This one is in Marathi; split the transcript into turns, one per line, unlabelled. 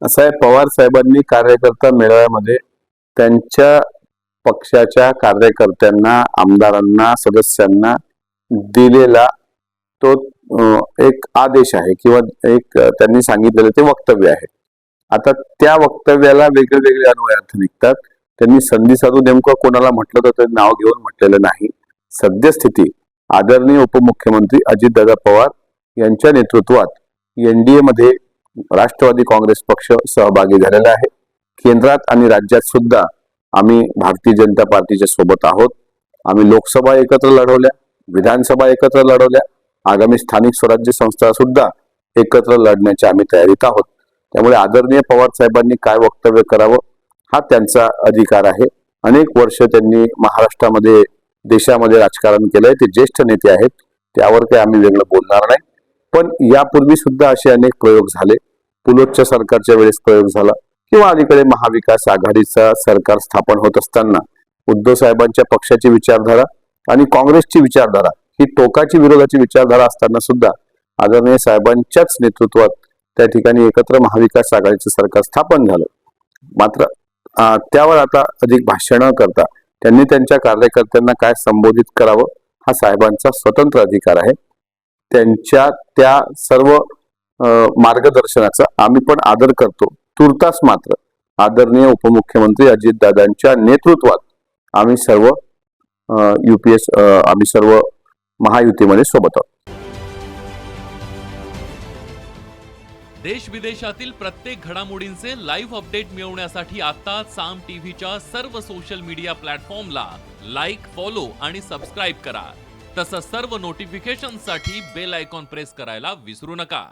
असं आहे, पवार साहेबांनी कार्यकर्ता मेळाव्यामध्ये त्यांच्या पक्षाच्या कार्यकर्त्यांना, आमदारांना, सदस्यांना दिलेला तो एक आदेश आहे किंवा एक त्यांनी सांगितलेलं ते वक्तव्य आहे. आता त्या वक्तव्याला वेगळे अन्वयार्थ निघतात. त्यांनी संधी साधून नेमकं कोणाला म्हटलं तर ते नाव घेऊन म्हटलेलं नाही. सद्यस्थिती आदरणीय उपमुख्यमंत्री अजितदादा पवार यांच्या नेतृत्वात एनडीए मध्ये राष्ट्रवादी काँग्रेस पक्ष सहभागी झालेला आहे. केंद्रात आणि राज्यात सुद्धा आम्ही भारतीय जनता पार्टीच्या सोबत आहोत. आम्ही लोकसभा एकत्र लढवल्या, विधानसभा एकत्र लढवल्या, आगामी स्थानिक स्वराज्य संस्था सुद्धा एकत्र लढण्याच्या आम्ही तयारीत आहोत. त्यामुळे आदरणीय पवार साहेबांनी काय वक्तव्य करावं हा त्यांचा अधिकार आहे. अनेक वर्ष त्यांनी महाराष्ट्रामध्ये, देशामध्ये राजकारण केलंय. ते ज्येष्ठ नेते आहेत, त्यावर काही आम्ही वेगळं बोलणार नाही. पण यापूर्वी सुद्धा असे अनेक प्रयोग झाले. पुलोतच्या सरकारच्या वेळेस प्रयोग झाला किंवा अलीकडे महाविकास आघाडीचा सरकार स्थापन होत असताना उद्धव साहेबांच्या पक्षाची विचारधारा आणि काँग्रेसची विचारधारा ही टोकाची विरोधाची विचारधारा असताना सुद्धा आदरणीय साहेबांच्याच नेतृत्वात त्या ठिकाणी एकत्र महाविकास आघाडीचं सरकार स्थापन झालं. मात्र त्यावर आता अधिक भाष्य न करता त्यांनी त्यांच्या कार्यकर्त्यांना काय संबोधित करावं हा साहेबांचा स्वतंत्र अधिकार आहे. त्यांच्या त्या सर्व मार्गदर्शनाचा आम्ही पण आदर करतो. तुर्तास मात्र आदरणीय उपमुख्यमंत्री अजितदादांच्या नेतृत्वात आम्ही सर्व आम्ही सर्व महायुतीमध्ये सोबत आहोत.
देश विदेशातील प्रत्येक घडामोडींचे लाईव्ह अपडेट मिळवण्यासाठी आता साम टीव्हीच्या सर्व सोशल मीडिया प्लॅटफॉर्मला लाईक, फॉलो आणि सबस्क्राईब करा. तसंच सर्व नोटिफिकेशनसाठी बेल आयकॉन प्रेस करायला विसरू नका.